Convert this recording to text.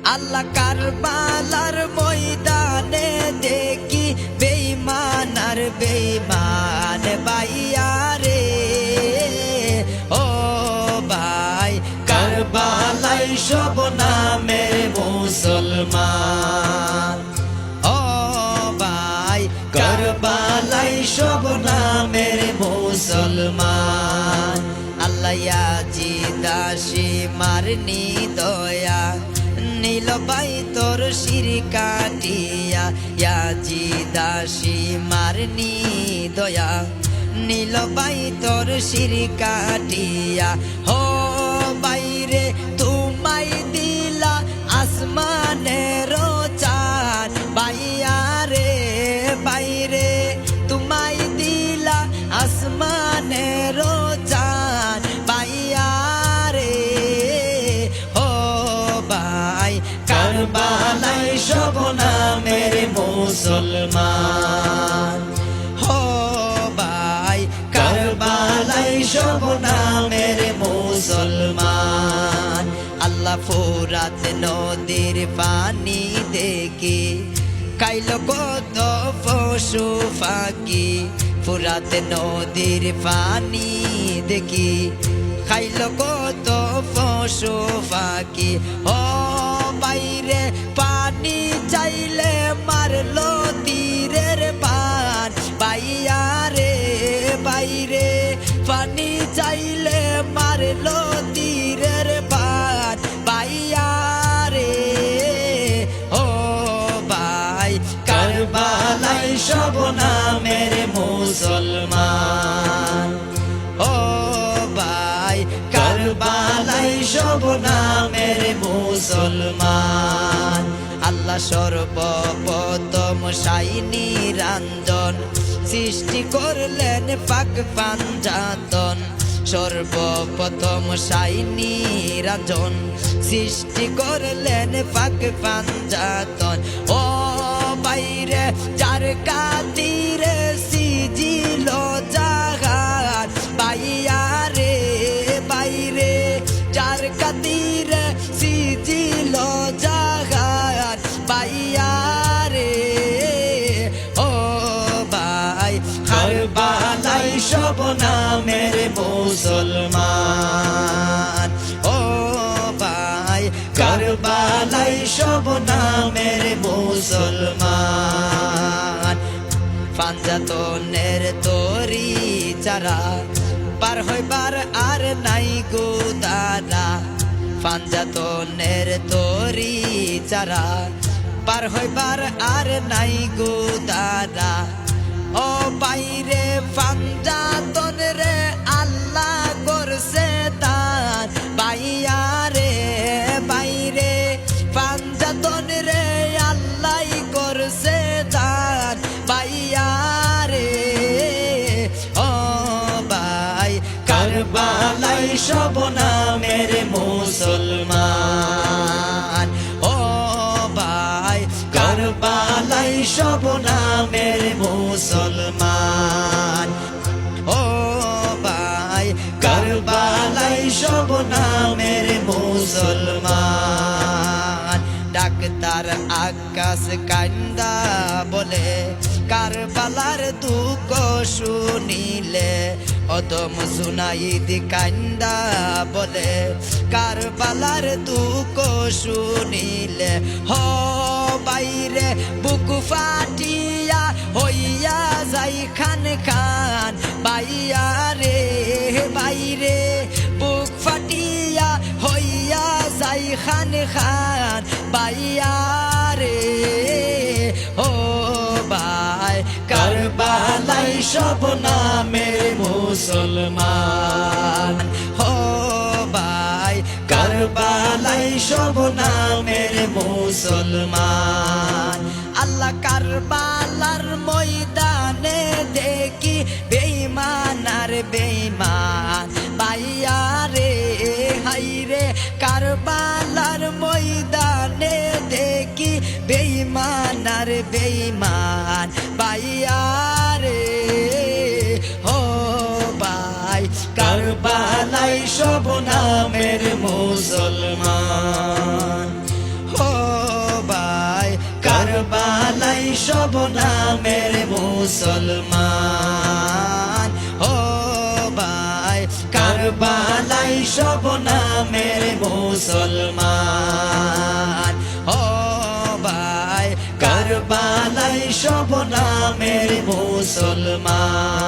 আল্লাহ কারবালার ময়দানে দেখি বেঈমান আর বেঈমান ভাইয়া রে। ও ভাই কারবালায় সব নামের মুসলমান, ও ভাই কারবালায় সব নামের মুসলমান। আল্লাহ ইয়াজিদাসি মারনি দয়া নীল ভাই তোর শির কাটিয়া, ইয়াজিদাসি মারনি দয়া নীল ভাই তোর শির কাটিয়া। হো বাইরে তোমায় দিলা আসমানের চাঁদ ভাইয়া রে, বাইরে তোমায় দিলা আসমানের চাঁদ ভাইয়া রে। ও ভাই কারবালায় সব নামের মুসলমান, ও ভাই কারবালায় সব নামের মুসলমান। আল্লাহ ফুরাত নদীর পানি দেখি খাইল কত পশু পাখি, ফুরাত নদীর পানি দেখি খাইল কত পশু পাখি। ও বাইরে পানি চাইলে মারলো তীরের পান ভাইয়া রে, বাইরে পানি চাইলে মারলো তীরের পান ভাইয়া রে। ও ভাই কারবালায় সব নামের মুসলমান, ও ভাই কারবালায় সব নামের মুসলমান। আল্লাহ সর্বপ্রথম সাইনি রাঞ্জন সৃষ্টি করলেন পাক পাঞ্জাতন, সর্বপ্রথম সাইনি রাঞ্জন সৃষ্টি করলেন পাক পাঞ্জাতন। ও বাইরে যার কাতিরে সিজিল জাহান ভাইয়া রে, বাইরে যার কাতিরে সিজিল জাহান ভাইয়া রে। ও ভাই কারবালায় সব নামের মুসলমান, ও ভাই কারবালায় সব নামের মুসলমান। পাঞ্জাতনের তরি চারা পার হইবার আর নাই গোদারা, পাঞ্জাতনের তরি চারা পার হইবার আর নাই গোদারা। ও বাইরে পাঞ্জাতন রে আল্লাহ করছে তার ভাইয়া রে, বাইরে পাঞ্জাতন রে আল্লাহ করছে তার ভাইয়া রে। ও ভাই কারবালায় সব নামের মুসলমান, ও ভাই কারবালায় সব নামের মুসলমান। ও ভাই কারবালায় সব নামের মুসলমান। ডাক্তার আকাশ কান্দা বলে কারবালার দুঃখ শুনিলে, অদম জুনাইদ কান্দা বলে কারবালার দুঃখ শুনিলে। হ বাইরে বুক ফাটিয়া হইয়া যাই খান খান ভাইয়া রে, বাইরে বুক ফাটিয়া হইয়া যাই খান খান ভাইয়া রে। ও ভাই কারবালায় সব নামের মুসলমান, ও ভাই কারবালায় সব নামের মুসলমান। আল্লাহ কারবালার ময়দানে দেখি বেঈমান আর বেঈমান ভাইয়া রে, হাই রে কারবালার ময়দানে দেখি বেঈমান আর বেঈমান ভাইয়া রে। ও ভাই কারবালায় সব নামের মুসলমান, ও সব নামের মুসলমান ও ভাই কারবালাই সব নামের মুসলমান ও ভাই কারবালাই সব নামের মুসলমান